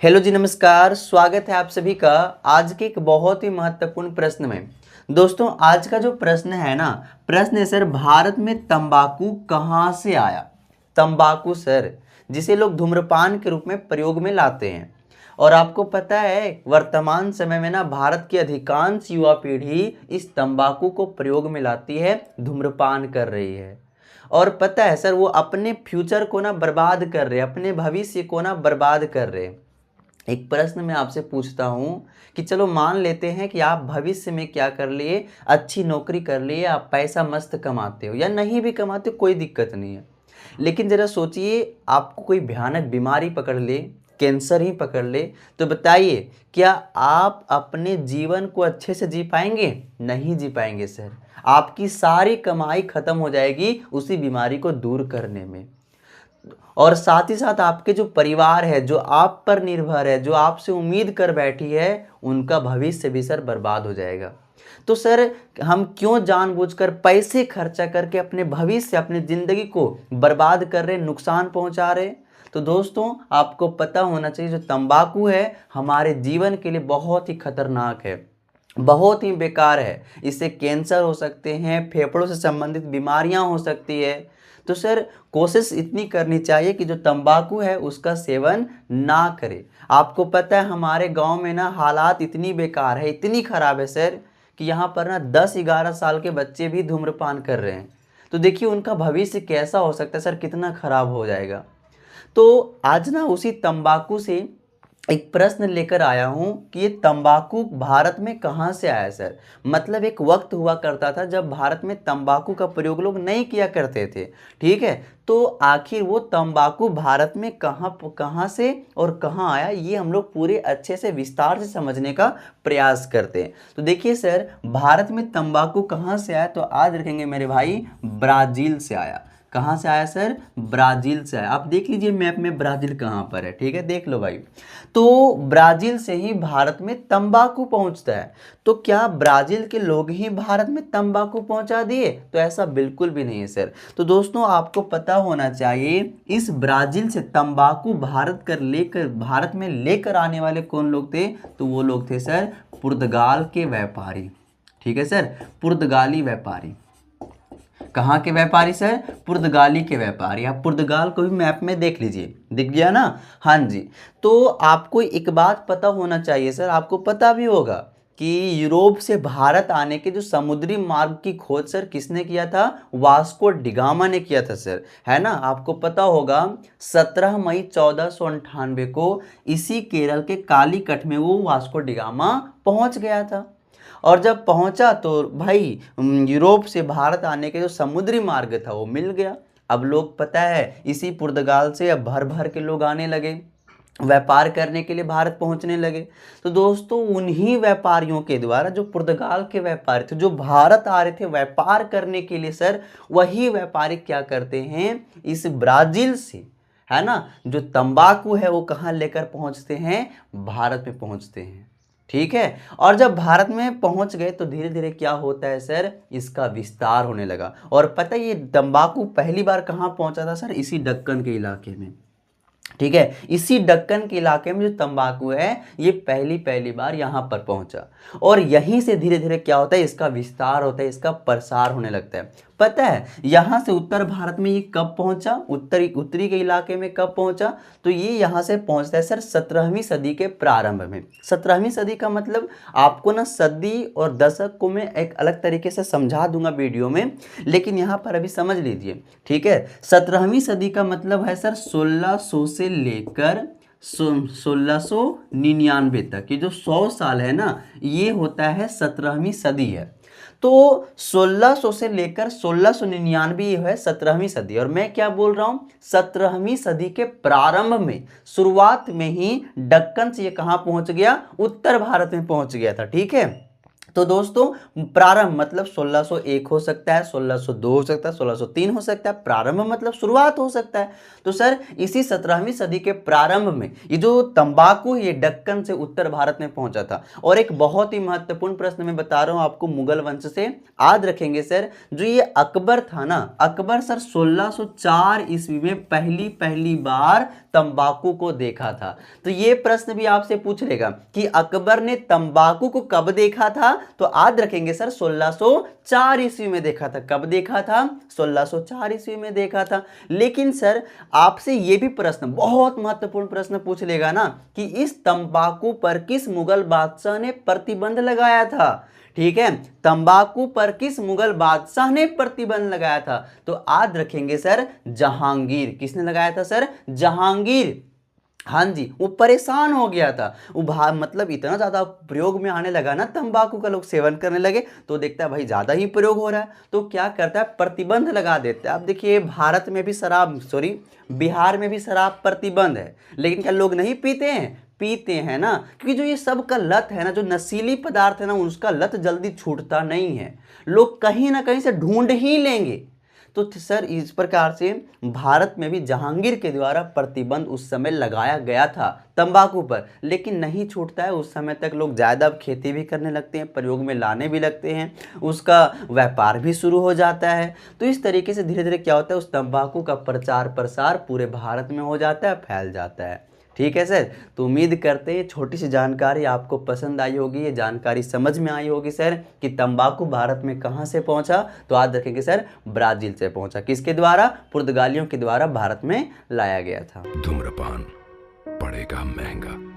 Hello जी, नमस्कार। स्वागत है आप सभी का आज के एक बहुत ही महत्वपूर्ण प्रश्न में। दोस्तों, आज का जो प्रश्न है ना, प्रश्न है सर, भारत में तंबाकू कहाँ से आया। तंबाकू सर, जिसे लोग धूम्रपान के रूप में प्रयोग में लाते हैं। और आपको पता है वर्तमान समय में ना भारत की अधिकांश युवा पीढ़ी इस तंबाकू को प्रयोग में लाती है, धूम्रपान कर रही है। और पता है सर, वो अपने फ्यूचर को ना बर्बाद कर रहे हैं, अपने भविष्य को ना बर्बाद कर रहे हैं। एक प्रश्न मैं आपसे पूछता हूँ कि चलो मान लेते हैं कि आप भविष्य में क्या कर लिए, अच्छी नौकरी कर लिए, आप पैसा मस्त कमाते हो या नहीं भी कमाते हो, कोई दिक्कत नहीं है। लेकिन ज़रा सोचिए, आपको कोई भयानक बीमारी पकड़ ले, कैंसर ही पकड़ ले, तो बताइए क्या आप अपने जीवन को अच्छे से जी पाएंगे? नहीं जी पाएंगे सर। आपकी सारी कमाई खत्म हो जाएगी उसी बीमारी को दूर करने में। और साथ ही साथ आपके जो परिवार है, जो आप पर निर्भर है, जो आपसे उम्मीद कर बैठी है, उनका भविष्य भी सर बर्बाद हो जाएगा। तो सर, हम क्यों जानबूझकर पैसे खर्चा करके अपने भविष्य, अपनी ज़िंदगी को बर्बाद कर रहे, नुकसान पहुंचा रहे? तो दोस्तों, आपको पता होना चाहिए जो तंबाकू है हमारे जीवन के लिए बहुत ही खतरनाक है, बहुत ही बेकार है। इससे कैंसर हो सकते हैं, फेफड़ों से संबंधित बीमारियां हो सकती है। तो सर, कोशिश इतनी करनी चाहिए कि जो तंबाकू है उसका सेवन ना करें। आपको पता है हमारे गांव में ना हालात इतनी बेकार है, इतनी ख़राब है सर, कि यहाँ पर ना 10-11 साल के बच्चे भी धूम्रपान कर रहे हैं। तो देखिए उनका भविष्य कैसा हो सकता है सर, कितना ख़राब हो जाएगा। तो आज ना उसी तंबाकू से एक प्रश्न लेकर आया हूं कि ये तंबाकू भारत में कहां से आया सर। मतलब एक वक्त हुआ करता था जब भारत में तंबाकू का प्रयोग लोग नहीं किया करते थे, ठीक है। तो आखिर वो तंबाकू भारत में कहां से और कहां आया, ये हम लोग पूरे अच्छे से विस्तार से समझने का प्रयास करते हैं। तो देखिए सर, भारत में तंबाकू कहां से आया, तो आज रखेंगे मेरे भाई, ब्राज़ील से आया। कहाँ से आया सर? ब्राज़ील से आया। आप देख लीजिए मैप में ब्राज़ील कहाँ पर है, ठीक है, देख लो भाई। तो ब्राज़ील से ही भारत में तंबाकू पहुंचता है। तो क्या ब्राज़ील के लोग ही भारत में तंबाकू पहुंचा दिए? तो ऐसा बिल्कुल भी नहीं है सर। तो दोस्तों, आपको पता होना चाहिए इस ब्राज़ील से तंबाकू भारत में लेकर आने वाले कौन लोग थे? तो वो लोग थे सर पुर्तगाल के व्यापारी, ठीक है सर, पुर्तगाली व्यापारी। कहाँ के व्यापारी सर? पुर्तगाली के व्यापारी। आप पुर्तगाल को भी मैप में देख लीजिए, दिख गया ना? हाँ जी। तो आपको एक बात पता होना चाहिए सर, आपको पता भी होगा कि यूरोप से भारत आने के जो समुद्री मार्ग की खोज सर किसने किया था? वास्को डिगामा ने किया था सर, है ना? आपको पता होगा 17 मई 1498 को इसी केरल के कालीकट में वो वास्को डिगामा पहुंच गया था। और जब पहुंचा तो भाई यूरोप से भारत आने के जो समुद्री मार्ग था वो मिल गया। अब लोग पता है इसी पुर्तगाल से अब भर भर के लोग आने लगे, व्यापार करने के लिए भारत पहुंचने लगे। तो दोस्तों, उन्हीं व्यापारियों के द्वारा, जो पुर्तगाल के व्यापारी थे, जो भारत आ रहे थे व्यापार करने के लिए सर, वही व्यापारी क्या करते हैं, इस ब्राज़ील से, है ना, जो तंबाकू है वो कहाँ लेकर पहुंचते हैं? भारत में पहुंचते हैं, ठीक है। और जब भारत में पहुंच गए तो धीरे धीरे क्या होता है सर, इसका विस्तार होने लगा। और पता है ये तंबाकू पहली बार कहाँ पहुंचा था सर? इसी दक्कन के इलाके में, ठीक है। इसी दक्कन के इलाके में जो तंबाकू है ये पहली बार यहाँ पर पहुंचा। और यहीं से धीरे धीरे क्या होता है, इसका विस्तार होता है, इसका प्रसार होने लगता है। पता है यहाँ से उत्तर भारत में ये कब पहुंचा, उत्तरी के इलाके में कब पहुंचा? तो ये यहाँ से पहुंचता है सर 17वीं सदी के प्रारंभ में। 17वीं सदी का मतलब आपको ना सदी और दशक को मैं एक अलग तरीके से समझा दूंगा वीडियो में, लेकिन यहाँ पर अभी समझ लीजिए, ठीक है। 17वीं सदी का मतलब है सर 1600 से लेकर 1699 तक, ये जो 100 साल है ना, ये होता है 17वीं सदी है। तो 1600 से लेकर 1699 ये है 17वीं सदी। और मैं क्या बोल रहा हूँ, 17वीं सदी के प्रारंभ में, शुरुआत में ही दक्कन से ये कहाँ पहुंच गया? उत्तर भारत में पहुंच गया था, ठीक है। तो दोस्तों, प्रारंभ मतलब 1601 हो सकता है, 1602 हो सकता है, 1603 हो सकता है। प्रारंभ मतलब शुरुआत हो सकता है। तो सर, इसी 17वीं सदी के प्रारंभ में ये जो तंबाकू ये दक्कन से उत्तर भारत में पहुंचा था। और एक बहुत ही महत्वपूर्ण प्रश्न मैं बता रहा हूं आपको मुगल वंश से, याद रखेंगे सर, जो ये अकबर था ना, अकबर सर 1604 ईस्वी में पहली बार तंबाकू को देखा था? तो ये प्रश्न भी आपसे पूछ लेगा कि अकबर ने तंबाकू को कब देखा था, तो याद रखेंगे सर 1604 ईस्वी में देखा था। कब देखा था? 1604 ईस्वी में देखा था। लेकिन सर आपसे ये भी प्रश्न, बहुत महत्वपूर्ण प्रश्न पूछ लेगा ना कि इस तंबाकू पर किस मुगल बादशाह ने प्रतिबंध लगाया था। ठीक है, तंबाकू पर किस मुगल बादशाह ने प्रतिबंध लगाया था? तो याद रखेंगे सर जहांगीर। किसने लगाया था सर? जहांगीर। हाँ जी, वो परेशान हो गया था। वो मतलब इतना ज़्यादा प्रयोग में आने लगा ना, तंबाकू का लोग सेवन करने लगे, तो देखता है भाई ज़्यादा ही प्रयोग हो रहा है, तो क्या करता है, प्रतिबंध लगा देता है। अब देखिए भारत में भी बिहार में भी शराब प्रतिबंध है, लेकिन क्या लोग नहीं पीते हैं? पीते हैं ना, क्योंकि जो ये सब का लत है ना, जो नशीली पदार्थ है ना, उसका लत जल्दी छूटता नहीं है, लोग कहीं ना कहीं से ढूंढ ही लेंगे। तो सर इस प्रकार से भारत में भी जहांगीर के द्वारा प्रतिबंध उस समय लगाया गया था तंबाकू पर, लेकिन नहीं छूटता है। उस समय तक लोग ज़्यादा खेती भी करने लगते हैं, प्रयोग में लाने भी लगते हैं, उसका व्यापार भी शुरू हो जाता है। तो इस तरीके से धीरे धीरे क्या होता है, उस तंबाकू का प्रचार प्रसार पूरे भारत में हो जाता है, फैल जाता है। ठीक है सर, तो उम्मीद करते हैं छोटी सी जानकारी आपको पसंद आई होगी, ये जानकारी समझ में आई होगी सर कि तंबाकू भारत में कहाँ से पहुँचा। तो याद रखेंगे सर ब्राज़ील से पहुँचा। किसके द्वारा? पुर्तगालियों के द्वारा भारत में लाया गया था। धूम्रपान पड़ेगा महंगा।